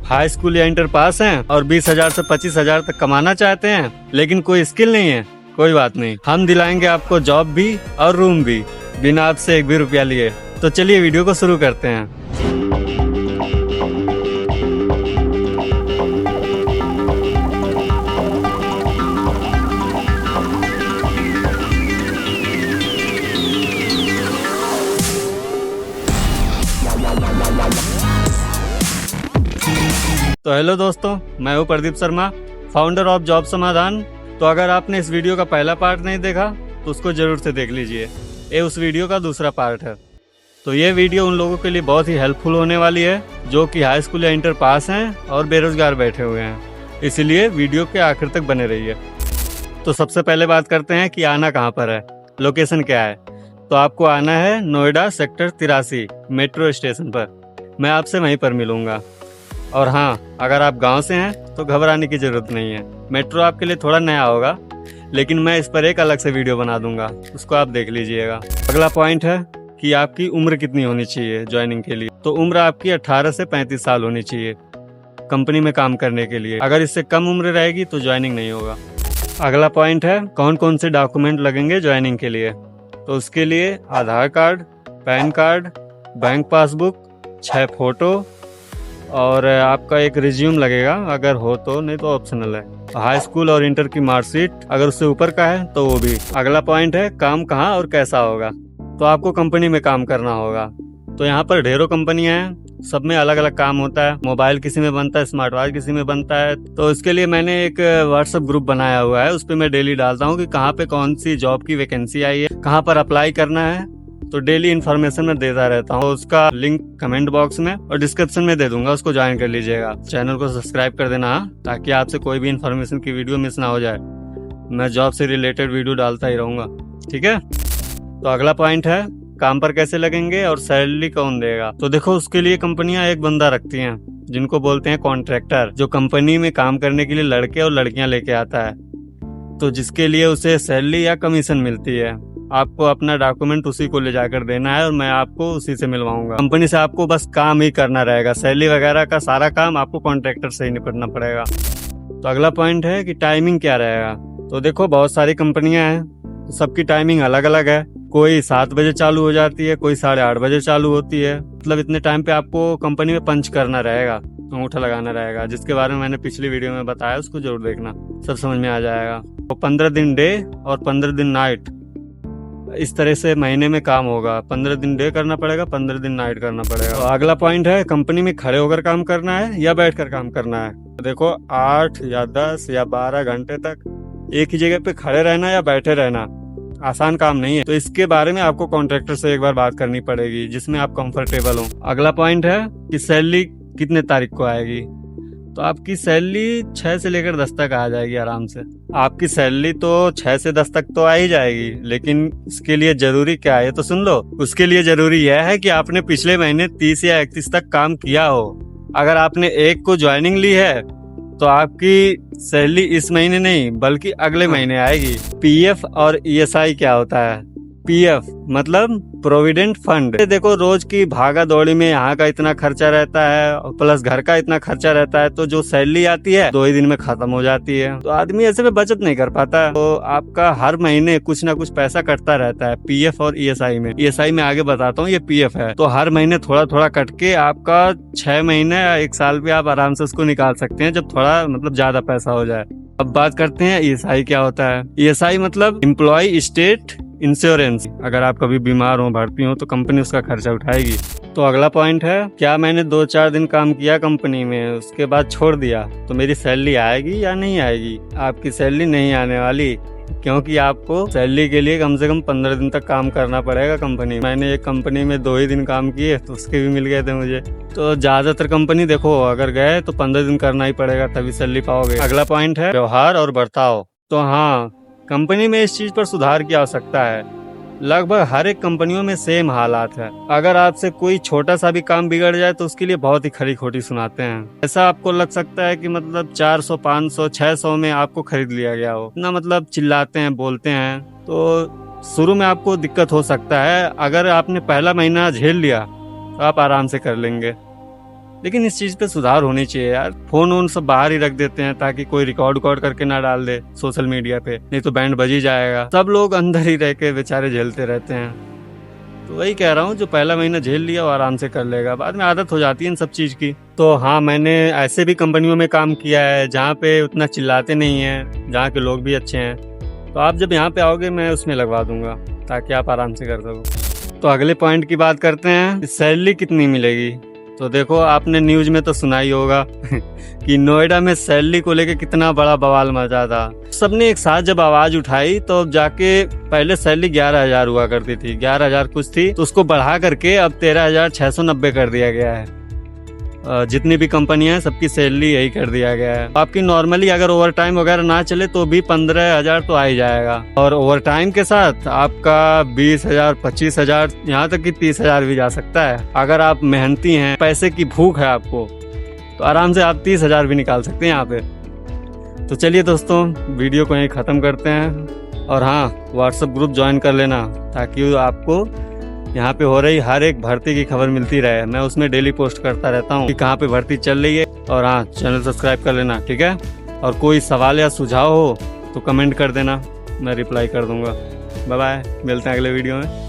High school या inter pass हैं और 20,000 से 25,000 तक कमाना चाहते हैं, लेकिन कोई स्किल नहीं है? कोई बात नहीं, हम दिलाएंगे आपको जॉब भी और रूम भी बिना आपसे एक भी रुपया लिए। तो चलिए वीडियो को शुरू करते हैं। तो हेलो दोस्तों, मैं हूँ Pradeep Sharma, founder of job समाधान। तो अगर आपने इस वीडियो का पहला पार्ट नहीं देखा तो उसको जरूर से देख लीजिए, ये उस वीडियो का दूसरा पार्ट है। तो ये वीडियो उन लोगों के लिए बहुत ही हेल्पफुल होने वाली है जो कि हाई स्कूल या इंटर पास हैं और बेरोजगार बैठे हुए हैं, इसलिए वीडियो के आखिर तक बने रहिए। तो सबसे पहले बात करते हैं कि आना कहाँ पर है, लोकेशन क्या है। तो आपको आना है नोएडा सेक्टर 83 मेट्रो स्टेशन पर। मैं आपसे वहीं पर मिलूंगा। और हाँ, अगर आप गांव से हैं तो घबराने की जरूरत नहीं है, मेट्रो आपके लिए थोड़ा नया होगा, लेकिन मैं इस पर एक अलग से वीडियो बना दूंगा, उसको आप देख लीजिएगा। अगला पॉइंट है कि आपकी उम्र कितनी होनी चाहिए ज्वाइनिंग के लिए। तो उम्र आपकी 18 से 35 साल होनी चाहिए कंपनी में काम करने के लिए। अगर इससे कम उम्र रहेगी तो ज्वाइनिंग नहीं होगा। अगला पॉइंट है कौन कौन से डॉक्यूमेंट लगेंगे ज्वाइनिंग के लिए। तो उसके लिए Aadhaar card, PAN card, bank passbook, 6 photo और आपका एक रिज्यूम लगेगा अगर हो तो, नहीं तो ऑप्शनल है। हाई स्कूल और इंटर की मार्कशीट अगर उससे ऊपर का है तो वो भी। अगला पॉइंट है काम कहाँ और कैसा होगा। तो आपको कंपनी में काम करना होगा। तो यहाँ पर ढेरों कंपनियां हैं, सब में अलग अलग काम होता है। मोबाइल किसी में बनता है, स्मार्ट वॉच किसी में बनता है। तो इसके लिए मैंने एक व्हाट्सएप ग्रुप बनाया हुआ है, उस पर मैं डेली डालता हूँ कि कहाँ पे कौन सी जॉब की वैकेंसी आई है, कहाँ पर अप्लाई करना है। तो डेली इन्फॉर्मेशन मैं देता रहता हूँ। उसका लिंक कमेंट बॉक्स में और डिस्क्रिप्शन में दे दूंगा, उसको ज्वाइन कर लीजिएगा। चैनल को सब्सक्राइब कर देना ताकि आपसे कोई भी इन्फॉर्मेशन की वीडियो मिस ना हो जाए। मैं जॉब से रिलेटेड वीडियो डालता ही रहूंगा, ठीक है। तो अगला पॉइंट है काम पर कैसे लगेंगे और सैलरी कौन देगा। तो देखो, उसके लिए कंपनियां एक बंदा रखती हैं जिनको बोलते हैं कॉन्ट्रैक्टर, जो कंपनी में काम करने के लिए लड़के और लड़कियां लेके आता है। तो जिसके लिए उसे सैलरी या कमीशन मिलती है। आपको अपना डॉक्यूमेंट उसी को ले जाकर देना है और मैं आपको उसी से मिलवाऊंगा। कंपनी से आपको बस काम ही करना रहेगा, सैलरी वगैरह का सारा काम आपको कॉन्ट्रैक्टर से ही निपटना पड़ेगा। तो अगला पॉइंट है कि टाइमिंग क्या रहेगा। तो देखो, बहुत सारी कंपनियां हैं, सबकी टाइमिंग अलग अलग है। कोई 7 बजे चालू हो जाती है, कोई 8:30 बजे चालू होती है। मतलब इतने टाइम पे आपको कंपनी में पंच करना रहेगा, अंगूठा लगाना रहेगा, जिसके बारे में मैंने पिछली वीडियो में बताया, उसको जरूर देखना, सब समझ में आ जाएगा। तो 15 दिन डे और 15 दिन नाइट, इस तरह से महीने में काम होगा। 15 दिन डे करना पड़ेगा, 15 दिन नाइट करना पड़ेगा। तो अगला पॉइंट है कंपनी में खड़े होकर काम करना है या बैठकर काम करना है। देखो, 8 या 10 या 12 घंटे तक एक ही जगह पे खड़े रहना या बैठे रहना आसान काम नहीं है। तो इसके बारे में आपको कॉन्ट्रैक्टर से एक बार बात करनी पड़ेगी जिसमें आप कंफर्टेबल हो। अगला पॉइंट है कि सैलरी कितने तारीख को आएगी। तो आपकी सैलरी 6 से लेकर 10 तक आ जाएगी आराम से। आपकी सैलरी तो 6 से 10 तक तो आ ही जाएगी, लेकिन इसके लिए जरूरी क्या है तो सुन लो। उसके लिए जरूरी यह है कि आपने पिछले महीने 30 या 31 तक काम किया हो। अगर आपने 1 को ज्वाइनिंग ली है तो आपकी सैलरी इस महीने नहीं बल्कि अगले महीने आएगी। पीएफ और ईएसआई क्या होता है। पीएफ मतलब प्रोविडेंट फंड। देखो, रोज की भागा दौड़ी में यहाँ का इतना खर्चा रहता है प्लस घर का इतना खर्चा रहता है, तो जो सैलरी आती है 2 ही दिन में खत्म हो जाती है। तो आदमी ऐसे में बचत नहीं कर पाता। तो आपका हर महीने कुछ ना कुछ पैसा कटता रहता है पीएफ और ईएसआई में। ईएसआई में आगे बताता हूँ, ये पीएफ है। तो हर महीने थोड़ा थोड़ा कट के आपका 6 महीने या 1 साल पे आप आराम से उसको निकाल सकते हैं, जब थोड़ा मतलब ज्यादा पैसा हो जाए। अब बात करते हैं ईएसआई क्या होता है। ईएसआई मतलब एम्प्लॉय स्टेट इंश्योरेंस। अगर आप कभी बीमार हो, भर्ती हो, तो कंपनी उसका खर्चा उठाएगी। तो अगला पॉइंट है, क्या मैंने 2-4 दिन काम किया कंपनी में उसके बाद छोड़ दिया तो मेरी सैलरी आएगी या नहीं आएगी। आपकी सैलरी नहीं आने वाली, क्योंकि आपको सैलरी के लिए कम से कम 15 दिन तक काम करना पड़ेगा कंपनी। मैंने एक कंपनी में 2 ही दिन काम किए तो उसके भी मिल गए थे मुझे। तो ज्यादातर कंपनी देखो, अगर गए तो 15 दिन करना ही पड़ेगा, तभी सैलरी पाओगे। अगला पॉइंट है व्यवहार और बर्ताव। तो हाँ, कंपनी में इस चीज पर सुधार की आवश्यकता है। लगभग हर एक कंपनियों में सेम हालात है। अगर आपसे कोई छोटा सा भी काम बिगड़ जाए तो उसके लिए बहुत ही खरी खोटी सुनाते हैं। ऐसा आपको लग सकता है कि मतलब 400, 500, 600 में आपको खरीद लिया गया हो ना। मतलब चिल्लाते हैं, बोलते हैं। तो शुरू में आपको दिक्कत हो सकता है। अगर आपने पहला महीना झेल लिया तो आप आराम से कर लेंगे। लेकिन इस चीज़ पे सुधार होनी चाहिए यार। फोन वोन सब बाहर ही रख देते हैं ताकि कोई रिकॉर्ड करके ना डाल दे सोशल मीडिया पे, नहीं तो बैंड बज ही जाएगा। सब लोग अंदर ही रह के बेचारे झेलते रहते हैं। तो वही कह रहा हूँ, जो पहला महीना झेल लिया वो आराम से कर लेगा, बाद में आदत हो जाती है इन सब चीज़ की। तो हाँ, मैंने ऐसे भी कंपनियों में काम किया है जहाँ पे उतना चिल्लाते नहीं हैं, जहाँ के लोग भी अच्छे हैं। तो आप जब यहाँ पे आओगे मैं उसमें लगवा दूंगा ताकि आप आराम से कर सको। तो अगले पॉइंट की बात करते हैं, सैलरी कितनी मिलेगी। तो देखो, आपने न्यूज़ में तो सुना ही होगा कि नोएडा में सैलरी को लेके कितना बड़ा बवाल मचा था। सबने एक साथ जब आवाज उठाई तो जाके पहले सैलरी 11,000 हुआ करती थी, 11,000 कुछ थी, तो उसको बढ़ा करके अब 13,690 कर दिया गया है। जितनी भी कंपनियां हैं सबकी सैलरी यही कर दिया गया है। आपकी नॉर्मली अगर ओवर टाइम वगैरह ना चले तो भी 15,000 तो आ ही जाएगा, और ओवर टाइम के साथ आपका 20,000, 25,000, यहाँ तक कि 30,000 भी जा सकता है। अगर आप मेहनती हैं, पैसे की भूख है आपको, तो आराम से आप 30,000 भी निकाल सकते हैं यहाँ पे। तो चलिए दोस्तों, वीडियो को यहीं ख़त्म करते हैं। और हाँ, व्हाट्सएप ग्रुप ज्वाइन कर लेना ताकि आपको यहाँ पे हो रही हर एक भर्ती की खबर मिलती रहे। मैं उसमें डेली पोस्ट करता रहता हूँ कि कहाँ पे भर्ती चल रही है। और हाँ, चैनल सब्सक्राइब कर लेना, ठीक है। और कोई सवाल या सुझाव हो तो कमेंट कर देना, मैं रिप्लाई कर दूंगा। बाय बाय, मिलते हैं अगले वीडियो में।